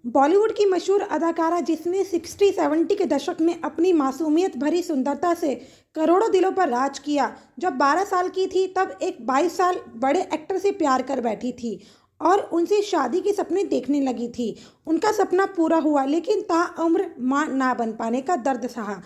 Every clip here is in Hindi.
बॉलीवुड की मशहूर अदाकारा जिसने 60-70 के दशक में अपनी मासूमियत भरी सुंदरता से करोड़ों दिलों पर राज किया। जब 12 साल की थी तब एक 22 साल बड़े एक्टर से प्यार कर बैठी थी और उनसे शादी के सपने देखने लगी थी। उनका सपना पूरा हुआ लेकिन ताउम्र मां ना बन पाने का दर्द सहा।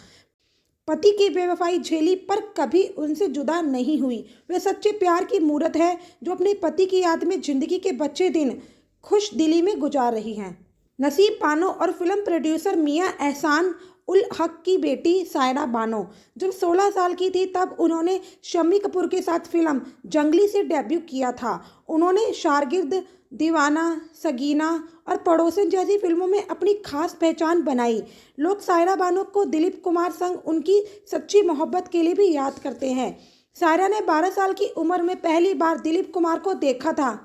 पति की बेवफाई झेली पर कभी उनसे जुदा नहीं हुई। वे सच्चे प्यार की मूरत है जो अपने पति की याद में जिंदगी के बच्चे दिन खुश दिली में गुजार रही हैं। नसीब बानो और फिल्म प्रोड्यूसर मियां एहसान उल हक की बेटी सायरा बानो जब 16 साल की थी तब उन्होंने शम्मी कपूर के साथ फिल्म जंगली से डेब्यू किया था। उन्होंने शागिर्द, दीवाना, सगीना और पड़ोसन जैसी फिल्मों में अपनी खास पहचान बनाई। लोग सायरा बानो को दिलीप कुमार संग उनकी सच्ची मोहब्बत के लिए भी याद करते हैं। सायरा ने 12 साल की उम्र में पहली बार दिलीप कुमार को देखा था,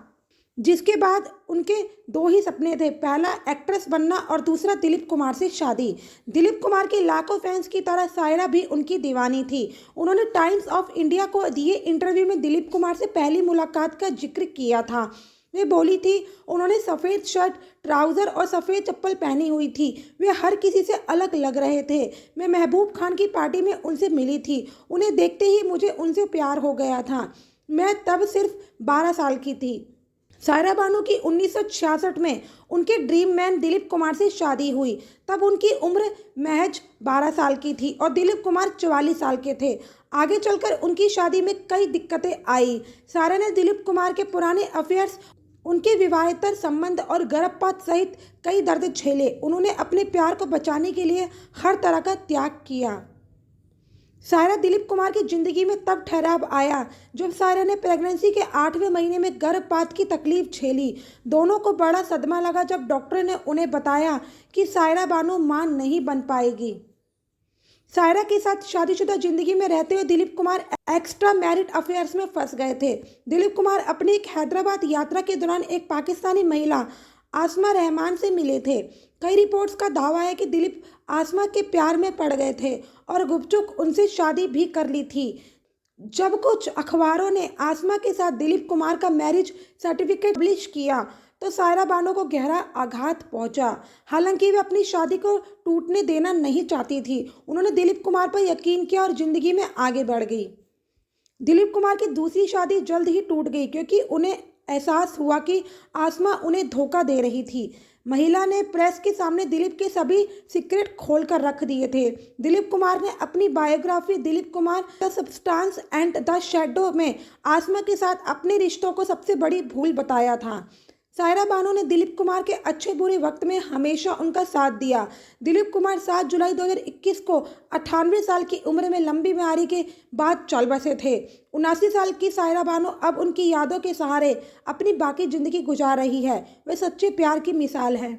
जिसके बाद उनके दो ही सपने थे, पहला एक्ट्रेस बनना और दूसरा दिलीप कुमार से शादी। दिलीप कुमार के लाखों फैंस की तरह सायरा भी उनकी दीवानी थी। उन्होंने टाइम्स ऑफ इंडिया को दिए इंटरव्यू में दिलीप कुमार से पहली मुलाकात का जिक्र किया था। वे बोली थी, उन्होंने सफ़ेद शर्ट, ट्राउज़र और सफ़ेद चप्पल पहनी हुई थी। वे हर किसी से अलग लग रहे थे। मैं महबूब खान की पार्टी में उनसे मिली थी। उन्हें देखते ही मुझे उनसे प्यार हो गया था। मैं तब सिर्फ 12 साल की थी। सायरा बानो की 1966 में उनके ड्रीम मैन दिलीप कुमार से शादी हुई। तब उनकी उम्र महज 12 साल की थी और दिलीप कुमार 44 साल के थे। आगे चलकर उनकी शादी में कई दिक्कतें आई। सायरा ने दिलीप कुमार के पुराने अफेयर्स, उनके विवाहेतर संबंध और गर्भपात सहित कई दर्द झेले। उन्होंने अपने प्यार को बचाने के लिए हर तरह का त्याग किया। सायरा दिलीप कुमार की जिंदगी में तब ठहराव आया जब सायरा ने प्रेगनेंसी के 8वें महीने में गर्भपात की तकलीफ झेली। दोनों को बड़ा सदमा लगा जब डॉक्टर ने उन्हें बताया कि सायरा बानो मां नहीं बन पाएगी। सायरा के साथ शादीशुदा जिंदगी में रहते हुए Dilip Kumar extra married affairs में फंस गए थे। दिलीप कुमार अपनी एक हैदराबाद यात्रा के दौरान एक पाकिस्तानी महिला आसमा रहमान से मिले थे। कई रिपोर्ट्स का दावा है कि दिलीप आसमा के प्यार में पड़ गए थे और गुपचुप उनसे शादी भी कर ली थी। जब कुछ अखबारों ने आसमा के साथ दिलीप कुमार का मैरिज सर्टिफिकेट पब्लिश किया तो सायरा बानो को गहरा आघात पहुंचा। हालांकि वे अपनी शादी को टूटने देना नहीं चाहती थी। उन्होंने दिलीप कुमार पर यकीन किया और जिंदगी में आगे बढ़ गई। दिलीप कुमार की दूसरी शादी जल्द ही टूट गई क्योंकि उन्हें एहसास हुआ कि आसमा उन्हें धोखा दे रही थी। महिला ने प्रेस के सामने दिलीप के सभी सीक्रेट खोल कर रख दिए थे। दिलीप कुमार ने अपनी biography Dilip Kumar the substance and the shadow में आसमा के साथ अपने रिश्तों को सबसे बड़ी भूल बताया था। सायरा बानो ने दिलीप कुमार के अच्छे बुरे वक्त में हमेशा उनका साथ दिया। दिलीप कुमार 7 जुलाई 2021 को 98 साल की उम्र में लंबी बीमारी के बाद चल बसे थे। 79 साल की सायरा बानो अब उनकी यादों के सहारे अपनी बाकी जिंदगी गुजार रही है। वे सच्चे प्यार की मिसाल है।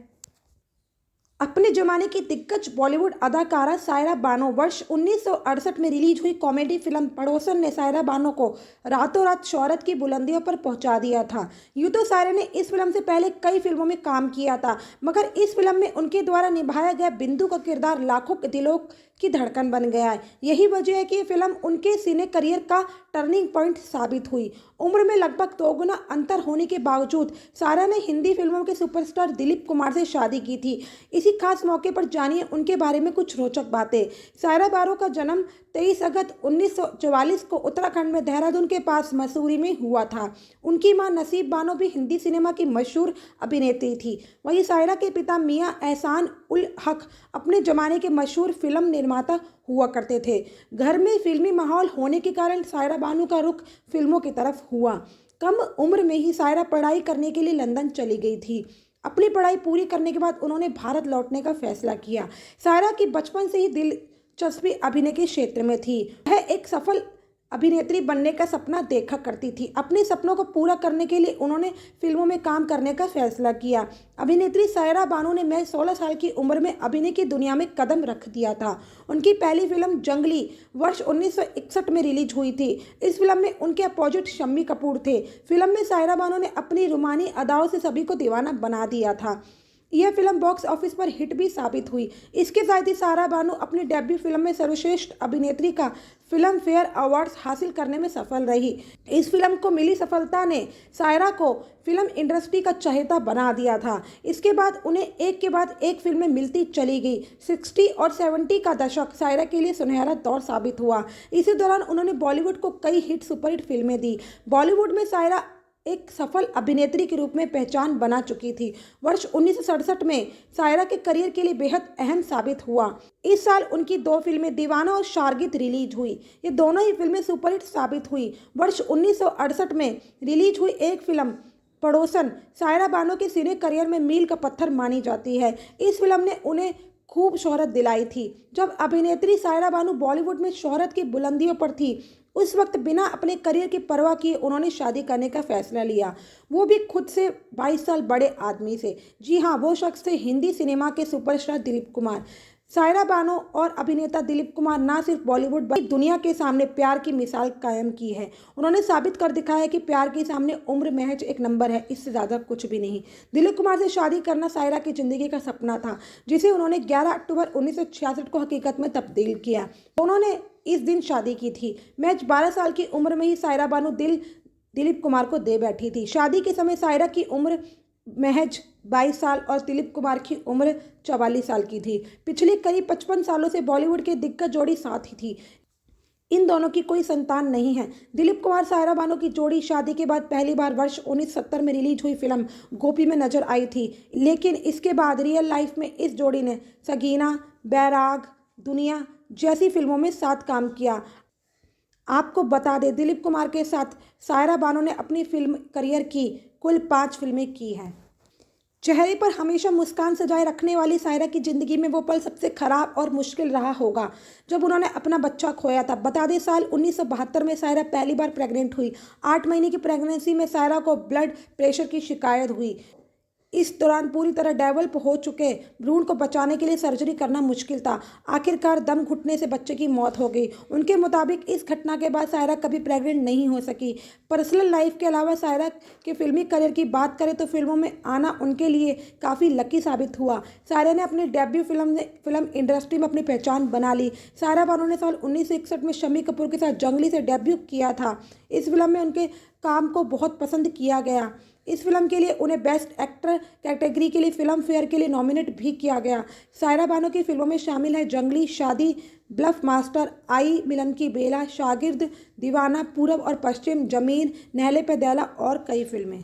अपने जमाने की दिग्गज बॉलीवुड अदाकारा सायरा बानो वर्ष 1968 में रिलीज हुई कॉमेडी फिल्म पड़ोसन ने सायरा बानो को रातों रात शोहरत की बुलंदियों पर पहुंचा दिया था। यूँ तो सायरा ने इस फिल्म से पहले कई फिल्मों में काम किया था, मगर इस फिल्म में उनके द्वारा निभाया गया बिंदु का किरदार लाखों दिलों की धड़कन बन गया है। यही वजह है कि ये फिल्म उनके सिने करियर का टर्निंग पॉइंट साबित हुई। उम्र में लगभग 2 गुना अंतर होने के बावजूद सायरा ने हिंदी फिल्मों के सुपरस्टार दिलीप कुमार से शादी की थी। इसी खास मौके पर जानिए उनके बारे में कुछ रोचक बातें। सायरा बानो का जन्म 23 अगस्त 1944 को उत्तराखंड में देहरादून के पास मसूरी में हुआ था। उनकी मां नसीब बानो भी हिंदी सिनेमा की मशहूर अभिनेत्री थी। वहीं सायरा के पिता मियां एहसान उल हक अपने जमाने के मशहूर फिल्म निर्माता हुआ करते थे। घर में फिल्मी माहौल होने के कारण सायरा बानो का रुख फिल्मों की तरफ हुआ। कम उम्र में ही सायरा पढ़ाई करने के लिए लंदन चली गई थी। अपनी पढ़ाई पूरी करने के बाद उन्होंने भारत लौटने का फैसला किया। सायरा की बचपन से ही दिलचस्पी अभिनय के क्षेत्र में थी। वह एक सफल अभिनेत्री बनने का सपना देखा करती थी। अपने सपनों को पूरा करने के लिए उन्होंने फिल्मों में काम करने का फैसला किया। अभिनेत्री सायरा बानो ने महज 16 साल की उम्र में अभिनय की दुनिया में कदम रख दिया था। उनकी पहली फिल्म जंगली वर्ष 1961 में रिलीज हुई थी। इस फिल्म में उनके अपोजिट शम्मी कपूर थे। फिल्म में सायरा बानो ने अपनी रूमानी अदाओं से सभी को दीवाना बना दिया था। यह फिल्म बॉक्स ऑफिस पर हिट भी साबित हुई। इसके साथ ही सायरा बानू अपनी डेब्यू फिल्म में सर्वश्रेष्ठ अभिनेत्री का फिल्म फेयर अवार्ड्स हासिल करने में सफल रही। इस फिल्म को मिली सफलता ने सायरा को फिल्म इंडस्ट्री का चहेता बना दिया था। इसके बाद उन्हें एक के बाद एक फिल्में मिलती चली गई। 60 और 70 का दशक सायरा के लिए सुनहरा दौर साबित हुआ। इसी दौरान उन्होंने बॉलीवुड को कई हिट सुपरहिट फिल्में दी। बॉलीवुड में सायरा एक सफल अभिनेत्री के रूप में पहचान बना चुकी थी। वर्ष 1967 में सायरा के करियर के लिए बेहद अहम साबित हुआ। इस साल उनकी 2 फिल्में दीवाना और शागिर्द रिलीज हुई। ये दोनों ही फिल्में सुपरहिट साबित हुई। वर्ष 1968 में रिलीज हुई एक फिल्म पड़ोसन सायरा बानो के सिने करियर में मील का पत्थर मानी जाती है। इस फिल्म ने उन्हें खूब शोहरत दिलाई थी। जब अभिनेत्री सायरा बानो बॉलीवुड में शोहरत की बुलंदियों पर थी, उस वक्त बिना अपने करियर की परवाह किए उन्होंने शादी करने का फैसला लिया, वो भी खुद से 22 साल बड़े आदमी से। जी हाँ, वो शख्स थे हिंदी सिनेमा के सुपरस्टार दिलीप कुमार। सायरा बानो और अभिनेता दिलीप कुमार ना सिर्फ बॉलीवुड बल्कि दुनिया के सामने प्यार की मिसाल कायम की है। उन्होंने साबित कर दिखाया कि प्यार के सामने उम्र महज एक नंबर है, इससे ज़्यादा कुछ भी नहीं। दिलीप कुमार से शादी करना सायरा की ज़िंदगी का सपना था, जिसे उन्होंने 11 अक्टूबर 1966 को हकीकत में तब्दील किया। उन्होंने इस दिन शादी की थी। महज 12 साल की उम्र में ही सायरा बानो दिलीप कुमार को दे बैठी थी। शादी के समय सायरा की उम्र महज 22 साल और दिलीप कुमार की उम्र 44 साल की थी। पिछले करीब 55 सालों से बॉलीवुड के दिग्गज जोड़ी साथ ही थी। इन दोनों की कोई संतान नहीं है। दिलीप कुमार सायरा बानो की जोड़ी शादी के बाद पहली बार वर्ष 1970 में रिलीज हुई फिल्म गोपी में नजर आई थी, लेकिन इसके बाद रियल लाइफ में इस जोड़ी ने सगीना, बैराग, दुनिया जैसी फिल्मों में साथ काम किया। आपको बता दें, दिलीप कुमार के साथ सायरा बानो ने अपनी फिल्म करियर की कुल 5 फिल्में की हैं। चेहरे पर हमेशा मुस्कान सजाए रखने वाली सायरा की ज़िंदगी में वो पल सबसे खराब और मुश्किल रहा होगा जब उन्होंने अपना बच्चा खोया था। बता दें, साल 1972 में सायरा पहली बार प्रेग्नेंट हुई। 8 महीने की प्रेगनेंसी में सायरा को ब्लड प्रेशर की शिकायत हुई। इस दौरान पूरी तरह डेवलप हो चुके भ्रूण को बचाने के लिए सर्जरी करना मुश्किल था। आखिरकार दम घुटने से बच्चे की मौत हो गई। उनके मुताबिक इस घटना के बाद सायरा कभी प्रेग्नेंट नहीं हो सकी। पर्सनल लाइफ के अलावा सायरा के फिल्मी करियर की बात करें तो फिल्मों में आना उनके लिए काफ़ी लकी साबित हुआ। सायरा ने अपनी डेब्यू फिल्म इंडस्ट्री में अपनी पहचान बना ली। सायरा बानो ने साल 1961 में शम्मी कपूर के साथ जंगली से डेब्यू किया था। इस फिल्म में उनके काम को बहुत पसंद किया गया। इस फिल्म के लिए उन्हें बेस्ट एक्टर कैटेगरी के लिए फिल्म फेयर के लिए नॉमिनेट भी किया गया। सायरा बानो की फिल्मों में शामिल है जंगली, शादी, ब्लफ मास्टर, आई मिलन की बेला, शागिर्द, दीवाना, पूरब और पश्चिम, जमीन, नहले पे दैला और कई फिल्में।